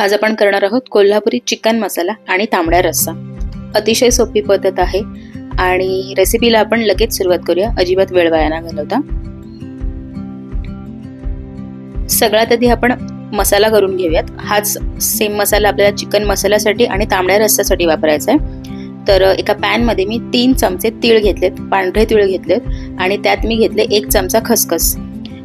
आज आपण करणार आहोत कोल्हापुरी चिकन मसाला आणि तांबडा रस्सा। अतिशय सोपी पद्धत आहे आणि रेसिपीला आपण लगेच सुरुवात करूया, अजिबात वेळ वाया न घालवता। सगळ्यात आधी आपण मसाला करून घेऊयात। हाच सेम मसाला आपल्याला चिकन मसाल्यासाठी आणि तांबड्या रस्स्यासाठी वापरायचा आहे। तर एका पॅन मध्ये मी 3 चमचे तीळ घेतलेत, पांढरे तीळ घेतलेत आणि त्यात मी घेतले 1 चमचा खसखस।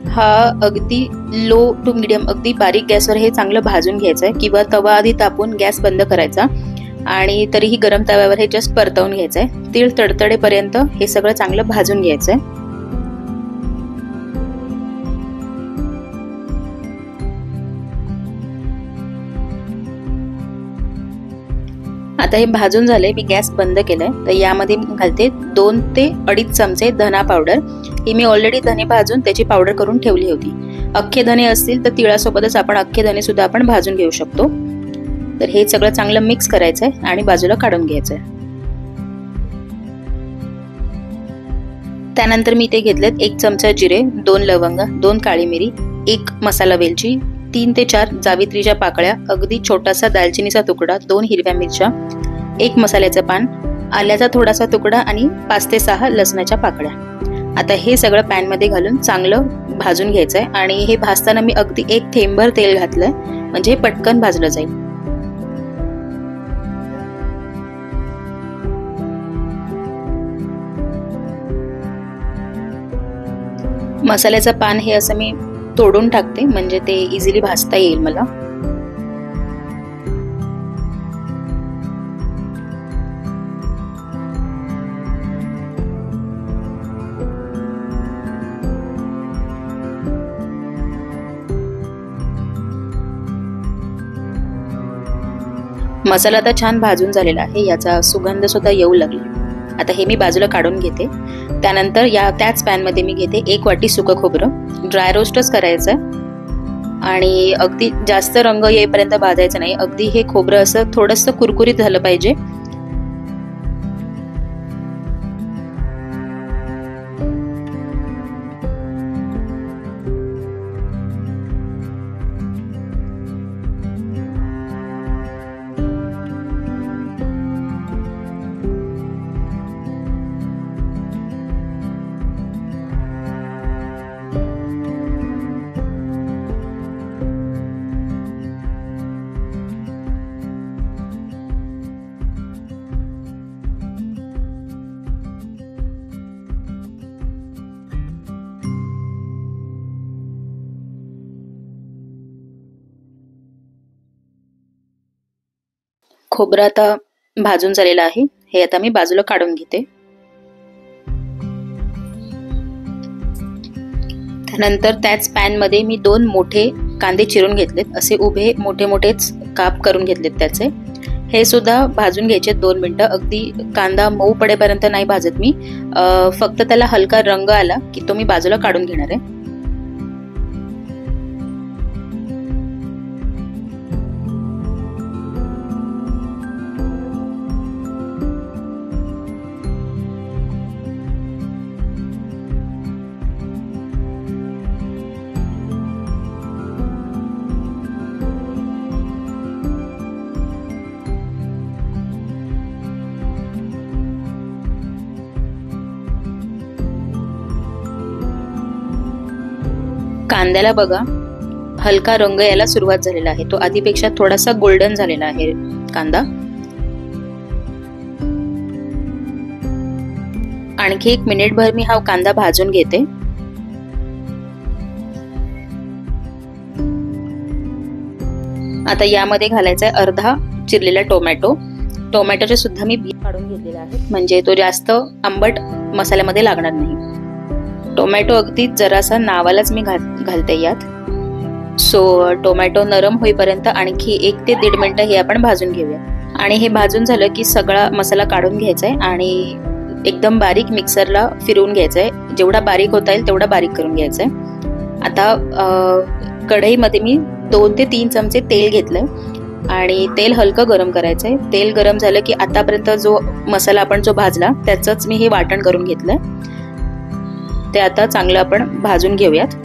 हा अगदी लो टू मीडियम अगदी बारीक गॅसवर हे चांगलं भाजून घ्यायचं आहे किंवा तवा आधी तापून गॅस बंद करायचा आणि तरीही गरम तव्यावर हे जस्ट परतवून घ्यायचं आहे। तीळ तडतडेपर्यंत हे सगळं चांगलं भाजून घ्यायचं आहे। आता हे भाजून झाले, मी गॅस बंद केलाय। तर यामध्ये मी घालते 2 ते 2.5 चमचे धना पावडर। ही मी ऑलरेडी धने भाजून त्याची पावडर करून ठेवली होती। अख्खे धने असतील तर तिळासोबतच आपण अख्खे धने सुद्धा आपण भाजून घेऊ शकतो। तर हे सगळं चांगलं मिक्स करायचं आहे आणि बाजूला काढून घ्यायचं आहे। त्यानंतर मी ते घेतलेत 1 चमचा जिरे, 2 लवंग, 2 काळी मिरी, 1 मसाला वेलची, 3 ते 4 जावित्रीच्या पाकळ्या, अगदी छोटासा दालचिनीचा तुकडा, 2 हिरव्या मिरच्या, 1 मसाल्याचं पान, आल्याचा थोडासा तुकडा आणि 5 ते 6 लसणाच्या पाकळ्या। आता हे सगळं पॅन मध्ये घालून चांगलं भाजून घ्यायचंय आणि हे भाजताना मी अगदी 1 थेंबभर तेल घातलंय, म्हणजे हे पटकन भाजलं जाईल। मसाल्याचं पान हे असं मी तोडून टाकते, म्हणजे ते इझिली भाजता येईल मला। मसाला आता छान भाजून झालेला आहे, याचा सुगंध सुद्धा येऊ लागला। आता हे मी बाजूला काढून घेते। त्यानंतर त्याच पॅन मध्ये मी घेते 1 वाटी सुकं खोबरं। ड्राय रोस्टच करायचं आणि अगदी जास्त रंग येईपर्यंत भाजायचं नाही, अगदी हे खोबरं असं थोडंसं कुरकुरीत झालं पाहिजे। खोबरं आता भाजून झालेलं आहे, हे आता मी बाजूला काढून घेते। त्यानंतर त्याच पॅन मध्ये मी 2 मोठे कांदे चिरून घेतलेत, असे उभे मोठे मोठेच काप करून घेतलेत त्याचे। हे सुद्धा भाजून घ्यायचे 2 मिनिटं, अगदी कांदा मऊ पडेपर्यंत नाही भाजत मी, फक्त त्याला हलका रंग आला की तो मी बाजूला काढून घेणार आहे। कांद्याला बघा हलका रंग यायला सुरुवात झालेला आहे, तो आधीपेक्षा थोडासा गोल्डन झालेला आहे कांदा। आणखी 1 मिनिटभर मी हा कांदा भाजून घेते। आता यामध्ये घालायचा आहे अर्धा चिरलेला टोमॅटो। टोमॅटोचे सुद्धा मी बी काढून घेतलेला आहे, म्हणजे तो जास्त आंबट मसाल्यामध्ये लागणार नाही। टोमॅटो अगदी जरासा नावालाच मी घालते यात। सो टोमॅटो नरम होईपर्यंत आणखी 1 ते 1.5 मिनिटं हे आपण भाजून घेऊया। आणि हे भाजून झालं की सगळा मसाला काढून घ्यायचा आहे आणि एकदम बारीक मिक्सरला फिरवून घ्यायचा आहे। जेवढा बारीक होता येईल तेवढा बारीक करून घ्यायचा आहे। आता कढईमध्ये मी 2 ते 3 चमचे तेल घेतलंय आणि तेल हलकं गरम करायचंय। तेल गरम झालं की आतापर्यंत जो मसाला आपण जो भाजला त्याचंच मी हे वाटण करून घेतलंय, ते आता चांगलं आपण भाजून घेऊयात।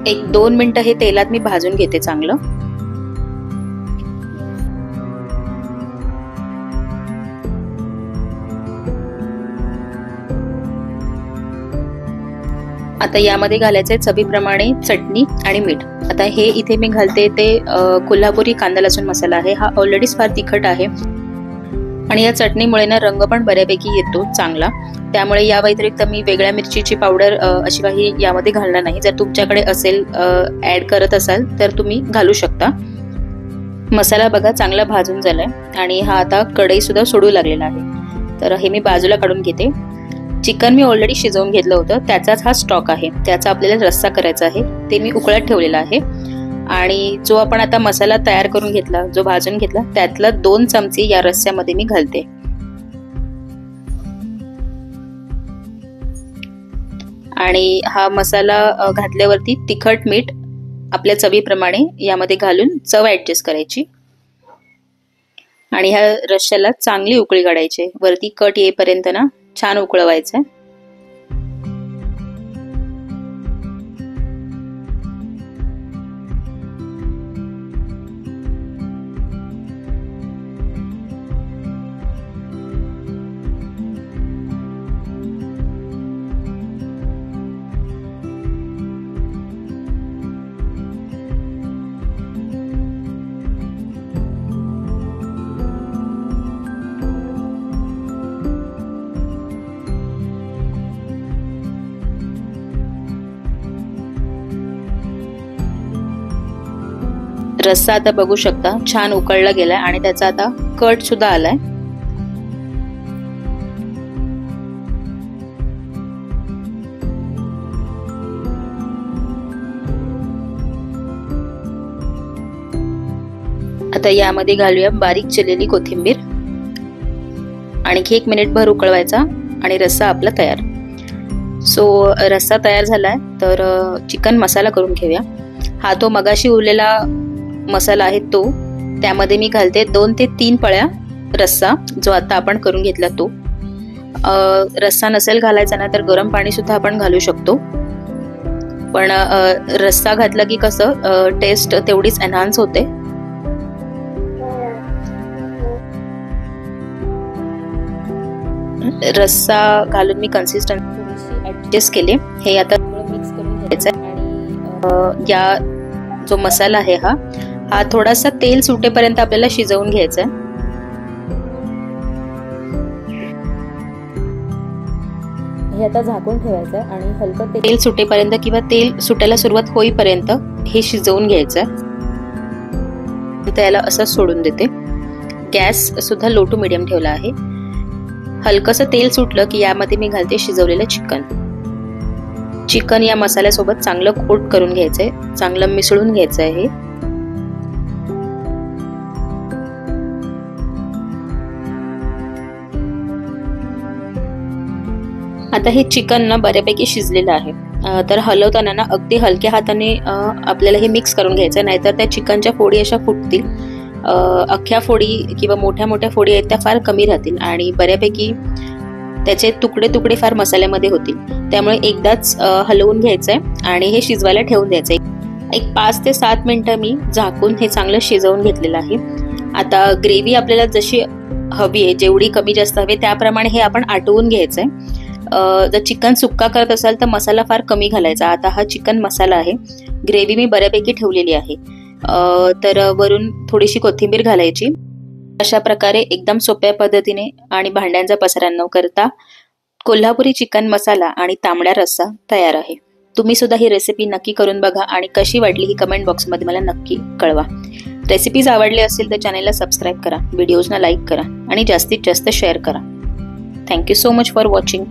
एक 2 मिनिटं हे तेलात मी भाजून घेते चांगलं। आता यामध्ये घालायचे चवीप्रमाणे चटणी आणि मीठ। आता हे इथे मी घालते ते कोल्हापुरी कांदा लसूण मसाला आहे। हा ऑलरेडीच फार तिखट आहे आणि या चटणीमुळे ना रंग पण बऱ्यापैकी येतो चांगला, त्यामुळे या व्यतिरिक्त मी वेगळ्या मिरचीची पावडर अशी काही यामध्ये घालणार नाही। जर तुमच्याकडे असेल ऍड करत असाल तर तुम्ही घालू शकता। मसाला बघा चांगला भाजून झालाय आणि हा आता कढई सुद्धा सोडू लागलेला आहे, तर हे मी बाजूला काढून घेते। चिकन मी ऑलरेडी शिजवून घेतलं होतं, त्याचाच हा स्टॉक आहे, त्याचा आपल्याला रस्सा करायचा आहे, ते मी उकळत ठेवलेला आहे। आणि जो आपण आता मसाला तयार करून घेतला, जो भाजून घेतला, त्यातला 2 चमचे या रस्स्यामध्ये मी घालते। आणि हा मसाला घातल्यावरती तिखट मीठ आपल्या चवीप्रमाणे यामध्ये घालून चव ऍडजस्ट करायची आणि ह्या रस्स्याला चांगली उकळी काढायची। वरती कट येईपर्यंत ना छान उकळवायचं। रस्सा आता बघू शकता छान उकळला गेलाय आणि त्याचा आता कट सुद्धा आलाय। आता यामध्ये घालूया बारीक चिरलेली कोथिंबीर। आणखी 1 मिनिटभर उकळवायचा आणि रस्सा आपला तयार। सो रस्सा तयार झालाय, तर चिकन मसाला करून घेऊया। हा तो मगाशी उरलेला मसाला आहे तो, त्यामध्ये मी घालते 2 ते 3 पळ्या रस्सा, जो आता आपण करून घेतला तो। रस्सा नसेल घालायचा ना तर गरम पाणी सुद्धा आपण घालू शकतो, पण रस्सा घातला की कसं टेस्ट तेवढीच एनहान्स होते। रस्सा घालून मी कन्सिस्टन्सी ऍडजस्ट केले। हे आता मिक्स करून घ्यायचं आणि या जो मसाला आहे हा थोडासा तेल सुटेपर्यंत आपल्याला शिजवून घ्यायचा आहे। हे आता झाकून ठेवायचं आहे आणि हलकं तेल सुटेपर्यंत किंवा तेल सुटायला सुरुवात होईपर्यंत हे शिजवून घ्यायचं आहे। त्याला असं सोडून देते। गॅस सुद्धा लो टू मीडियम ठेवला आहे। हलकसं तेल सुटलं की यामध्ये मी घालते शिजवलेलं चिकन या मसाल्यासोबत चांगलं कोट करून घ्यायचंय, चांगलं मिसळून घ्यायचं आहे। आता हे चिकन ना बऱ्यापैकी शिजलेलं आहे, तर हलवताना ना अगदी हलक्या हाताने आपल्याला हे मिक्स करून घ्यायचं, नाहीतर त्या चिकनच्या फोडी अशा फुटतील। अख्ख्या फोडी किंवा मोठ्या मोठ्या फोडी आहेत त्या फार कमी राहतील आणि बऱ्यापैकी त्याचे तुकडे तुकडे फार मसाल्यामध्ये होतील, त्यामुळे एकदाच हलवून घ्यायचंय आणि हे शिजवायला ठेवून द्यायचंय। एक 5 ते 7 मिनिटं मी झाकून हे चांगलं शिजवून घेतलेलं आहे। आता ग्रेव्ही आपल्याला जशी हवी आहे, जेवढी कमी जास्त हवी त्याप्रमाणे हे आपण आटवून घ्यायचंय। जर चिकन सुक्का करत असाल तर मसाला फार कमी घालायचा। आता हा चिकन मसाला आहे, ग्रेव्ही मी बऱ्यापैकी ठेवलेली आहे, तर वरून थोडीशी कोथिंबीर घालायची। अशा प्रकारे एकदम सोप्या पद्धतीने आणि भांड्यांचा पसारा न करता कोल्हापुरी चिकन मसाला आणि तांबडा रस्सा तयार आहे। तुम्ही सुद्धा ही रेसिपी नक्की करून बघा आणि कशी वाटली ही कमेंट बॉक्समध्ये मला नक्की कळवा। रेसिपीज आवडली असेल तर चॅनलला सबस्क्राईब करा, व्हिडिओजना लाईक करा आणि जास्तीत जास्त शेअर करा। Thank you so much for watching.